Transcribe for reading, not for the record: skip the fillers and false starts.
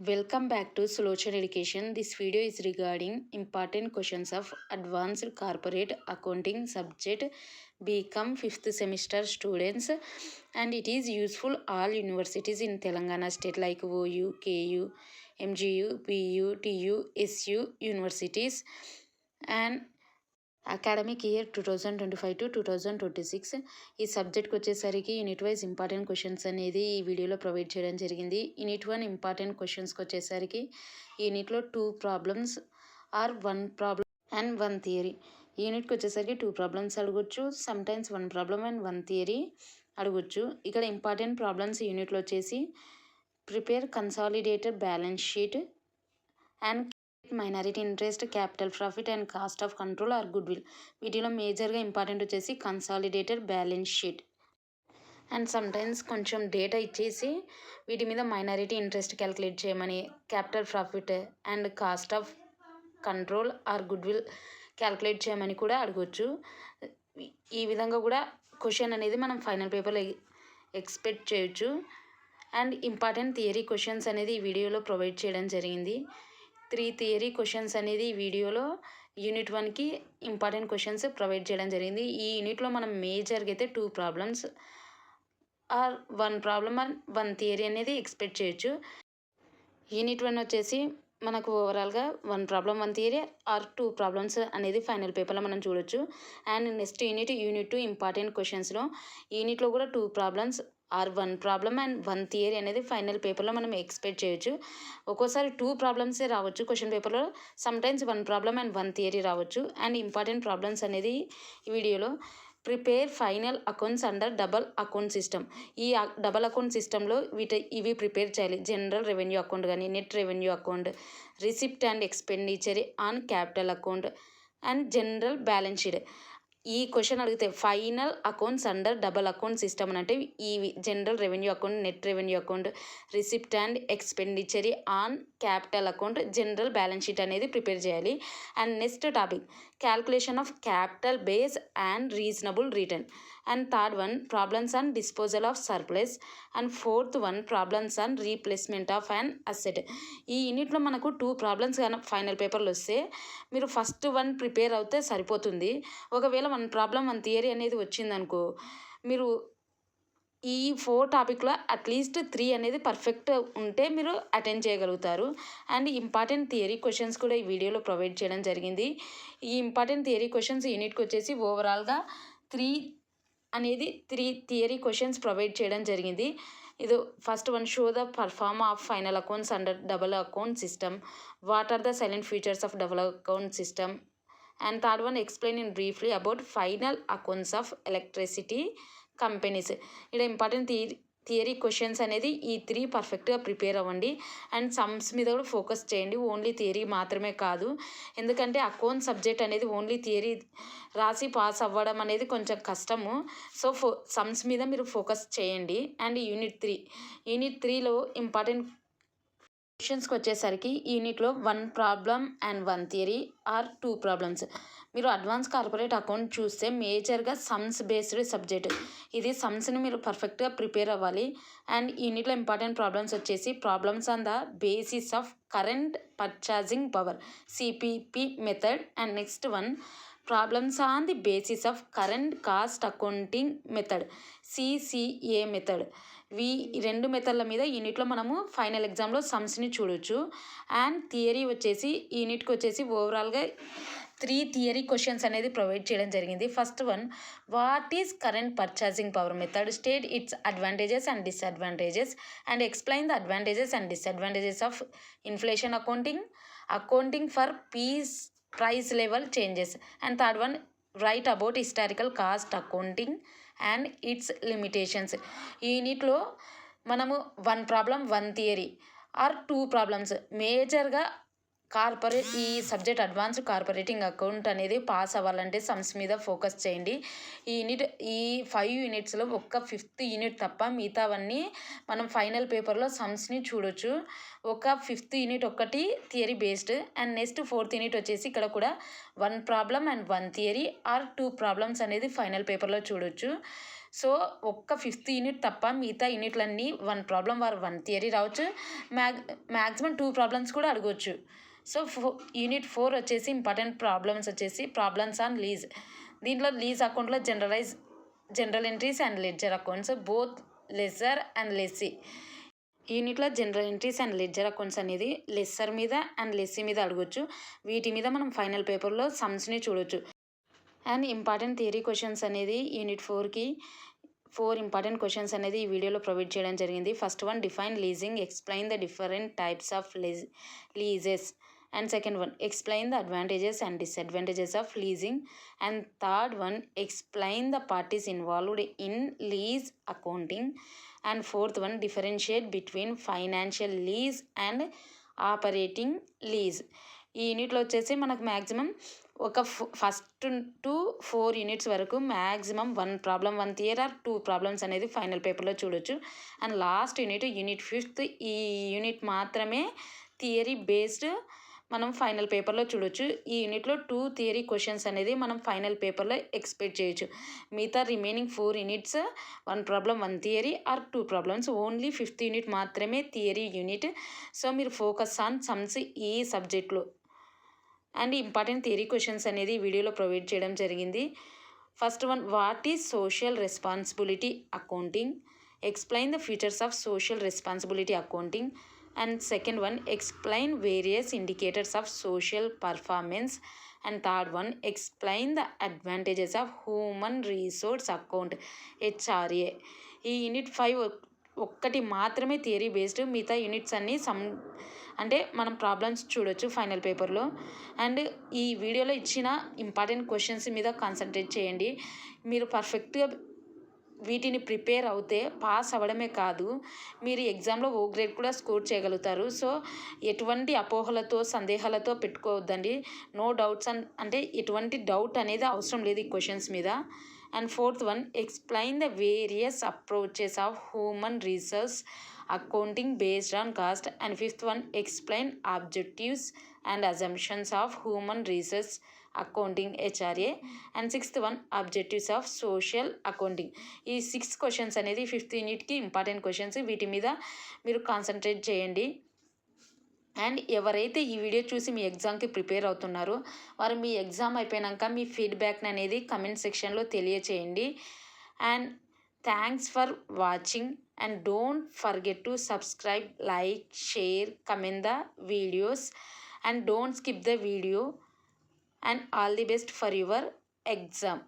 Welcome back to Solution Education. This video is regarding important questions of advanced corporate accounting subject become 5th semester students, and it is useful all universities in Telangana state like OU, KU, MGU, PU, TU, SU universities and academic year 2025 to 2026 ఈ సబ్జెక్ట్కి వచ్చేసరికి unit wise important questions అనేది ఈ వీడియోలో provide చేయడం జరిగింది. Unit 1 important క్వశ్చన్స్కి వచ్చేసరికి యూనిట్లో 2 problems or 1 problem and 1 theory. యూనిట్కి వచ్చేసరికి 2 ప్రాబ్లమ్స్ అడగొచ్చు, సమ్టైమ్స్ 1 ప్రాబ్లమ్ అండ్ 1 థియరీ అడగొచ్చు. ఇక్కడ ఇంపార్టెంట్ ప్రాబ్లమ్స్ యూనిట్లో వచ్చేసి prepare consolidated balance sheet and minority interest, capital profit and cost of control or goodwill. వీటిలో మేజర్గా ఇంపార్టెంట్ వచ్చేసి consolidated balance sheet and sometimes కొంచెం డేటా ఇచ్చేసి వీటి మీద మైనారిటీ ఇంట్రెస్ట్ క్యాలిక్యులేట్ చేయమని, capital profit and cost of control or goodwill calculate చేయమని కూడా అడగవచ్చు. ఈ విధంగా కూడా క్వశ్చన్ అనేది మనం ఫైనల్ పేపర్లో ఎక్స్పెక్ట్ చేయొచ్చు. అండ్ ఇంపార్టెంట్ థియరీ క్వశ్చన్స్ అనేది ఈ వీడియోలో ప్రొవైడ్ చేయడం జరిగింది. 3 థియరీ క్వశ్చన్స్ అనేది ఈ వీడియోలో యూనిట్ 1కి ఇంపార్టెంట్ క్వశ్చన్స్ ప్రొవైడ్ చేయడం జరిగింది. ఈ యూనిట్లో మనం మేజర్గా అయితే 2 problems or 1 problem or 1 theory అనేది ఎక్స్పెక్ట్ చేయొచ్చు. యూనిట్ 1 వచ్చేసి మనకు ఓవరాల్గా 1 ప్రాబ్లమ్ 1 థియరీ ఆర్ 2 ప్రాబ్లమ్స్ అనేది ఫైనల్ పేపర్లో మనం చూడొచ్చు. అండ్ నెక్స్ట్ యూనిట్ 2 ఇంపార్టెంట్ క్వశ్చన్స్లో యూనిట్లో కూడా 2 problems or 1 problem and 1 theory అనేది ఫైనల్ పేపర్లో మనం ఎక్స్పెక్ట్ చేయొచ్చు. ఒక్కోసారి 2 ప్రాబ్లమ్సే రావచ్చు క్వశ్చన్ పేపర్లో, సమ్టైమ్స్ 1 ప్రాబ్లమ్ అండ్ 1 థియరీ రావచ్చు. అండ్ ఇంపార్టెంట్ ప్రాబ్లమ్స్ అనేది ఈ వీడియోలో prepare final accounts under double account system. ఈ డబల్ అకౌంట్ సిస్టంలో ఇవి ప్రిపేర్ చేయాలి. జనరల్ రెవెన్యూ అకౌంట్ కానీ, net revenue account, receipt and expenditure on capital account and general balance sheet. ఈ క్వశ్చన్ అడిగితే final accounts under double account system అని అంటే ఈ general revenue account, net revenue account, receipt and expenditure on capital account, general balance sheet అనేది prepare చేయాలి. And next topic calculation of capital base and reasonable return. And third one problems on disposal of surplus. And fourth one problems on replacement of an asset. ఈ యూనిట్లో మనకు 2 problems కానీ final పేపర్లు వస్తే మీరు first 1 prepare అవుతే సరిపోతుంది. ఒకవేళ 1 ప్రాబ్లమ్ 1 థియరీ అనేది వచ్చిందనుకో, మీరు ఈ 4 టాపిక్లో అట్లీస్ట్ 3 అనేది పర్ఫెక్ట్ ఉంటే మీరు అటెండ్ చేయగలుగుతారు. అండ్ ఇంపార్టెంట్ థియరీ క్వశ్చన్స్ కూడా ఈ వీడియోలో ప్రొవైడ్ చేయడం జరిగింది. ఈ ఇంపార్టెంట్ థియరీ క్వశ్చన్స్ యూనిట్కి వచ్చేసి ఓవరాల్గా 3 థియరీ క్వశ్చన్స్ ప్రొవైడ్ చేయడం జరిగింది. ఇది first one show the proforma of final accounts under double account system. What are the salient features of double account system. And third one explain in briefly about final accounts of electricity companies. ఇక్కడ important theory questions అనేది ఈ 3 పర్ఫెక్ట్గా prepare అవ్వండి. And sums మీద కూడా focus చేయండి, only theory మాత్రమే కాదు. ఎందుకంటే అకౌంట్ సబ్జెక్ట్ అనేది ఓన్లీ థియరీ రాసి పాస్ అవ్వడం అనేది కొంచెం కష్టము. సో సమ్స్ మీద మీరు ఫోకస్ చేయండి. అండ్ యూనిట్ 3లో ఇంపార్టెంట్ క్వశ్చన్స్కి వచ్చేసరికి యూనిట్లో 1 problem and 1 theory or 2 problems. మీరు అడ్వాన్స్ కార్పొరేట్ అకౌంట్ చూస్తే మేజర్గా సమ్స్ బేస్డ్ సబ్జెక్ట్. ఇది సమ్స్ని మీరు పర్ఫెక్ట్గా ప్రిపేర్ అవ్వాలి. అండ్ యూనిట్లో ఇంపార్టెంట్ ప్రాబ్లమ్స్ వచ్చేసి problems on the basis of current purchasing power, CPP method. And next one problems on the basis of current cost accounting method, CCA method. ఈ 2 మెథడ్ల మీద యూనిట్లో మనము ఫైనల్ ఎగ్జామ్లో సమ్స్ని చూడొచ్చు. అండ్ థియరీ వచ్చేసి యూనిట్కి వచ్చేసి ఓవరాల్గా 3 థియరీ క్వశ్చన్స్ అనేది ప్రొవైడ్ చేయడం జరిగింది. First one what is current purchasing power method, state it's advantages and disadvantages and explain the advantages and disadvantages of inflation accounting for price level changes. And third one write about historical cost accounting and it's limitations. ఈ యూనిట్లో మనము 1 problem 1 theory or 2 problems మేజర్గా ఈ subject advanced కార్పొరేటింగ్ account అనేది pass అవ్వాలంటే sums మీద focus చేయండి. ఈ 5 యూనిట్స్లో ఒక్క 5th యూనిట్ తప్ప మిగతావన్నీ మనం ఫైనల్ పేపర్లో సమ్స్ని చూడొచ్చు. ఒక 5th యూనిట్ ఒక్కటి theory based. And next 4th unit వచ్చేసి ఇక్కడ కూడా 1 problem and 1 theory or 2 problems అనేది ఫైనల్ పేపర్లో చూడొచ్చు. సో ఒక్క 5th యూనిట్ తప్ప మిగతా యూనిట్లన్నీ 1 ప్రాబ్లం వారు 1 థియరీ రావచ్చు, మ్యాక్సిమం 2 ప్రాబ్లమ్స్ కూడా అడగవచ్చు. సో యూనిట్ 4 వచ్చేసి ఇంపార్టెంట్ ప్రాబ్లమ్స్ వచ్చేసి ప్రాబ్లమ్స్ ఆన్ లీజ్. దీంట్లో లీజ్ అకౌంట్లో general entries and ledger accounts, both lessor and lessee. యూనిట్లో general entries and ledger accounts అనేది లెస్సర్ మీద అండ్ లెస్సీ మీద అడగొచ్చు. వీటి మీద మనం ఫైనల్ పేపర్లో సమ్స్ని చూడొచ్చు. అండ్ ఇంపార్టెంట్ థియరీ క్వశ్చన్స్ అనేది యూనిట్ 4కి 4 ఇంపార్టెంట్ క్వశ్చన్స్ అనేది ఈ వీడియోలో ప్రొవైడ్ చేయడం జరిగింది. First one, define leasing, explain the different types of leases. And second one, explain the advantages and disadvantages of leasing. And third one, explain the parties involved in lease accounting. And fourth one, differentiate between financial lease and operating lease. ఈ యూనిట్లో వచ్చేసి మనకు maximum ఒక first to 4 units వరకు maximum 1 problem 1 theory or 2 problems అనేది final పేపర్లో చూడొచ్చు. And last unit 5th ఈ యూనిట్ మాత్రమే థియరీ బేస్డ్ మనం ఫైనల్ పేపర్లో చూడొచ్చు. ఈ యూనిట్లో 2 థియరీ క్వశ్చన్స్ అనేది మనం ఫైనల్ పేపర్లో ఎక్స్పెక్ట్ చేయొచ్చు. మిగతా remaining 4 units 1 problem 1 theory or 2 problems. Only 5th unit మాత్రమే థియరీ యూనిట్. సో మీరు ఫోకస్ ఆన్ సమ్స్ ఈ సబ్జెక్ట్లో. అండ్ ఇంపార్టెంట్ థియరీ క్వశ్చన్స్ అనేది వీడియోలో ప్రొవైడ్ చేయడం జరిగింది. First one, what is social responsibility accounting? Explain the features of social responsibility accounting. And second one, explain various indicators of social performance. And third one, explain the advantages of human resource account, HRA. ఈ unit 5 ఒక్కటి మాత్రమే theory based, మిగతా units అన్నీ అంటే మనం problems చూడొచ్చు final పేపర్లో. And ఈ వీడియోలో ఇచ్చిన ఇంపార్టెంట్ క్వశ్చన్స్ మీద కాన్సన్ట్రేట్ చేయండి. మీరు పర్ఫెక్ట్గా వీటిని ప్రిపేర్ అవుతే పాస్ అవ్వడమే కాదు, మీరు ఎగ్జామ్లో ఓ గ్రేడ్ కూడా స్కోర్ చేయగలుగుతారు. సో ఎటువంటి అపోహలతో సందేహాలతో పెట్టుకోవద్దండి. నో డౌట్స్ అంటే ఎటువంటి డౌట్ అనేది అవసరం లేదు ఈ క్వశ్చన్స్ మీద. And fourth one, explain the various approaches of human resource accounting based on cost. And fifth one, explain objectives and assumptions of human resource accounting, HRA. And sixth one, objectives of social accounting. ఈ 6 questions అనేది 5th యూనిట్కి important questions. వీటి మీద మీరు concentrate చేయండి. And ఎవరైతే ఈ video చూసి మీ ఎగ్జామ్కి ప్రిపేర్ అవుతున్నారో వారు మీ ఎగ్జామ్ అయిపోయాక మీ ఫీడ్బ్యాక్ని అనేది కమెంట్ సెక్షన్లో తెలియచేయండి. And thanks for watching. And don't forget to subscribe, like, share, comment the videos. And don't skip the video. And all the best for your exam.